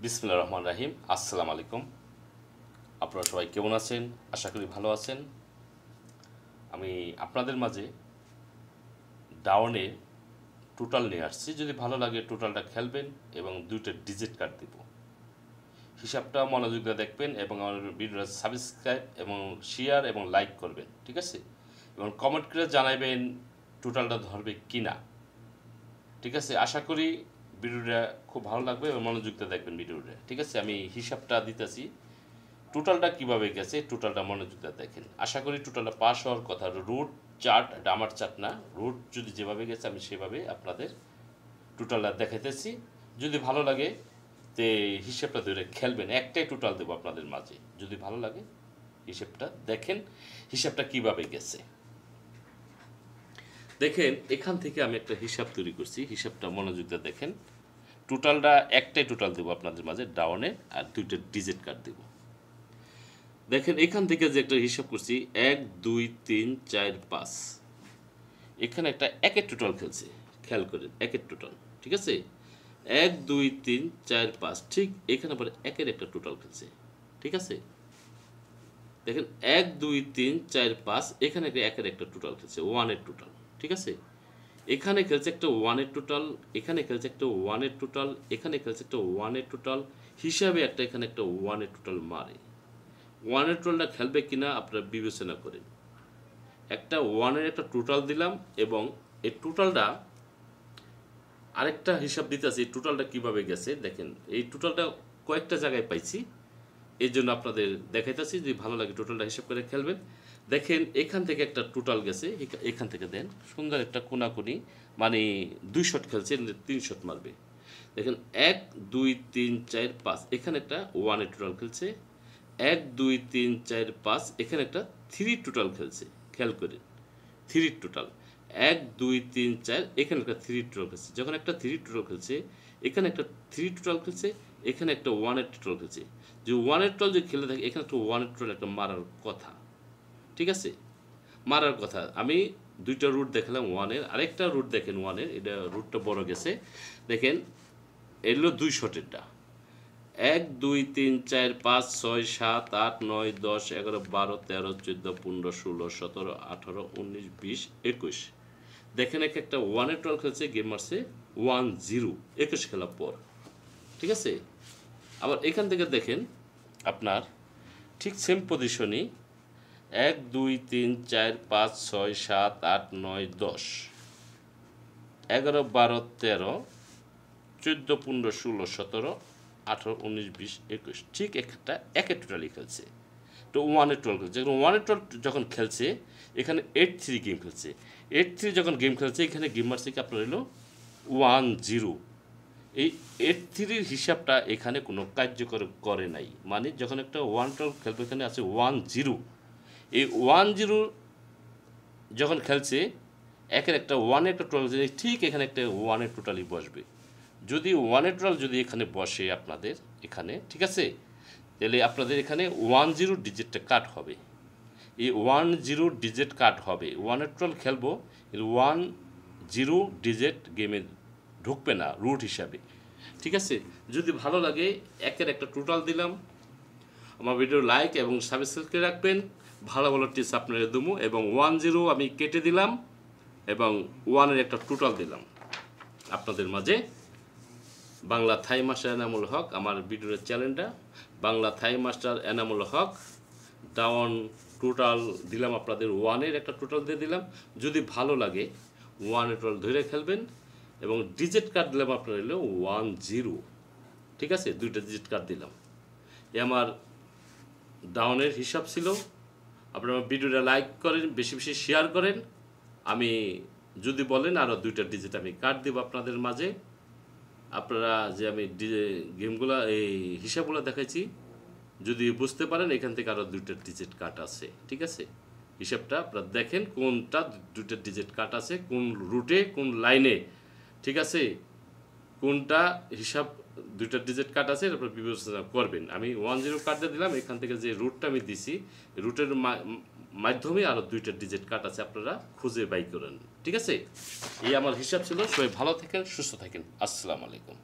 বিসমিল্লাহির রহমানির রহিম। আসসালামু আলাইকুম। আপনারা সবাই কেমন আছেন? আশা করি ভালো আছেন। আমি আপনাদের মাঝে ডাউনের টোটাল নিয়ে আসছি। যদি ভালো লাগে টোটালটা খেলবেন এবং দুইটা ডিজিট কার্ড দিব। হিসাবটা মনোযোগ দিয়ে দেখবেন এবং আমার ভিডিওটা সাবস্ক্রাইব এবং শেয়ার এবং লাইক করবেন, ঠিক আছে? এবং কমেন্ট করে জানাবেন টোটালটা ধরবে কি না, ঠিক আছে? আশা করি ভিডিওটা খুব ভালো লাগবে এবং মনোযোগ দিয়ে দেখবেন ভিডিওটা, ঠিক আছে? আমি হিসাবটা দিতেছি টোটালটা কিভাবে গেছে, টোটালটা মনোযোগ দিয়ে দেখেন। আশা করি টোটালটা পাস হওয়ার কথা। রুট চার্ট, এটা আমার চার্ট না, রুট যদি যেভাবে গেছে আমি সেভাবে আপনাদের টোটালটা দেখাইতেছি। যদি ভালো লাগে তে হিসেবটা ধরে খেলবেন, একটাই টোটাল দেবো আপনাদের মাঝে। যদি ভালো লাগে হিসেবটা দেখেন, হিসাবটা কিভাবে গেছে দেখেন। এখান থেকে আমি একটা হিসাব তৈরি করছি, হিসাবটা মনোযোগ দিয়ে দেখেন। টোটালটা একটাই টোটাল দেবো আপনাদের মাঝে ডাউনে, আর দুইটা ডিজিট কার্ড দেবো। দেখেন এখান থেকে যে একটা হিসাব করছি 1 2 3 4 5, এখানে একটা একের টোটাল খেলছে, খেয়াল করেন একের টোটাল, ঠিক আছে? 1 2 3 4 5, ঠিক এখানে পরে একের একটা টোটাল খেলছে, ঠিক আছে? দেখেন 1 2 3 4 5, এখানে একের একটা টোটাল খেলছে, ওয়ানের টোটাল, ঠিক আছে? এখানে খেলছে একটা ওয়ানের টোটাল, এখানে খেলছে একটা ওয়ানের টোটাল, এখানে খেলছে একটা ওয়ানের টোটাল, হিসাবে একটা এখানে একটা ওয়ানের টোটাল মারে। ওয়ানের টোটালটা খেলবে কিনা আপনারা বিবেচনা করেন। একটা ওয়ানের একটা টোটাল দিলাম এবং এই টোটালটা আরেকটা হিসাব দিতেছি, এই টোটালটা কীভাবে গেছে দেখেন। এই টোটালটা কয়েকটা জায়গায় পাইছি, এই জন্য আপনাদের দেখাইতেছি। যদি ভালো লাগে টোটালটা হিসাব করে খেলবেন। দেখেন এখান থেকে একটা টোটাল গেছে, এখান থেকে দেন সুন্দর একটা কোনাকুনি, মানে 2 শট খেলছে, 3 শট মারবে। দেখেন 1 2 3 4 5, এখানে একটা ওয়ানের টোটাল খেলছে। 1 2 3 4 5, এখানে একটা 3 টোটাল খেলছে, খেয়াল করেন 3 টোটাল। 1 2 3 4, এখানে একটা 3 টোটাল খেলছে। যখন একটা 3 টোটাল খেলছে, এখানে একটা 3 টোটাল খেলছে, এখানে একটা ওয়ানের টোটাল খেলছে। যে ওয়ানের টোটাল যে খেলে থাকে, এখানে একটা ওয়ানের টোটাল একটা মারার কথা, ঠিক আছে? মারার কথা। আমি দুইটা রুট দেখালাম ওয়ানের, আরেকটা রুট দেখেন ওয়ানের, এটা রুটটা বড় গেছে। দেখেন এগুলো 2 শটেরটা। 1 2 3 4 5 6 7 8 9 10 11 12 13 14 15 16 17 18 19 20 21। দেখেন একটা ওয়ানের টোটাল খেলছে, গেম মারছে 1 0, 21 খেলার পর, ঠিক আছে? আবার এখান থেকে দেখেন আপনার ঠিক সেম পজিশনই 1 2 3 4 5 6 7 8 9 10 11 12 13 14 15 16 17 18 19 20 21, ঠিক একটা একের টোটালই খেলছে। তো ওয়ানের টোটাল খেলছে, যখন ওয়ানের টোটাল যখন খেলছে, এখানে 8-3 গেম খেলছে। 8-3 যখন গেম খেলছে, এখানে গেম মারছে কি আপনার হলো 1 0। এই 8-3-র হিসাবটা এখানে কোনো কার্যকর করে নাই। মানে যখন একটা ওয়ান টোটাল খেলবে, এখানে আছে 1 0। এই 1 0 যখন খেলছে, একের একটা ওয়ানের একটা টোটাল, ঠিক এখানে একটা ওয়ানের টোটালই বসবে। যদি ওয়ানের টোটাল যদি এখানে বসে আপনাদের এখানে, ঠিক আছে, তাহলে আপনাদের এখানে 1 0 ডিজিটটা কাট হবে। এই 1 0 ডিজিট কাট হবে, ওয়ানের টোটাল খেলবো, এর 1 0 ডিজিট গেমে ঢুকবে না রুট হিসাবে, ঠিক আছে? যদি ভালো লাগে একের একটা টোটাল দিলাম। আমার ভিডিও লাইক এবং সাবস্ক্রাইব করে রাখবেন। ভালো ভালো টিপস আপনারা দেবো। এবং 1 0 আমি কেটে দিলাম এবং ওয়ানের একটা টোটাল দিলাম আপনাদের মাঝে। বাংলা থাই মাস্টার এনামুল হক, আমার ভিডিওর চ্যানেলটা বাংলা থাই master Enamul Haque. Down total দিলাম আপনাদের, ওয়ানের একটা টোটাল দিয়ে দিলাম। যদি ভালো লাগে ওয়ানের টোটাল ধরে খেলবেন এবং ডিজিট কার্ড দিলাম আপনার হলো 1 0, ঠিক আছে? দুইটা ডিজিট কার্ড দিলাম। এ আমার ডাউনের হিসাব ছিল। আপনারা ভিডিওটা লাইক করেন, বেশি বেশি শেয়ার করেন। আমি যদি বলেন আরও দুইটা ডিজিট আমি কার্ড দেবো আপনাদের মাঝে। আপনারা যে আমি গেমগুলো এই হিসাবগুলো দেখাইছি, যদি বুঝতে পারেন এখান থেকে আরও দুইটা ডিজিট কাট আছে, ঠিক আছে? হিসাবটা আপনারা দেখেন কোনটা দুইটা ডিজিট কাট আছে, কোন রুটে কোন লাইনে, ঠিক আছে? কোনটা হিসাব দুইটা ডিজিট কাট আছে, আপনারা বিবেচনা করবেন। আমি 1 0 কাট দিয়ে দিলাম, এখান থেকে যে রুটটা আমি দিছি, রুটের মাধ্যমে আরও দুইটা ডিজিট কাট আছে, আপনারা খুঁজে বাই করেন, ঠিক আছে? এই আমার হিসাব ছিল। সবাই ভালো থাকেন, সুস্থ থাকেন। আসসালামু আলাইকুম।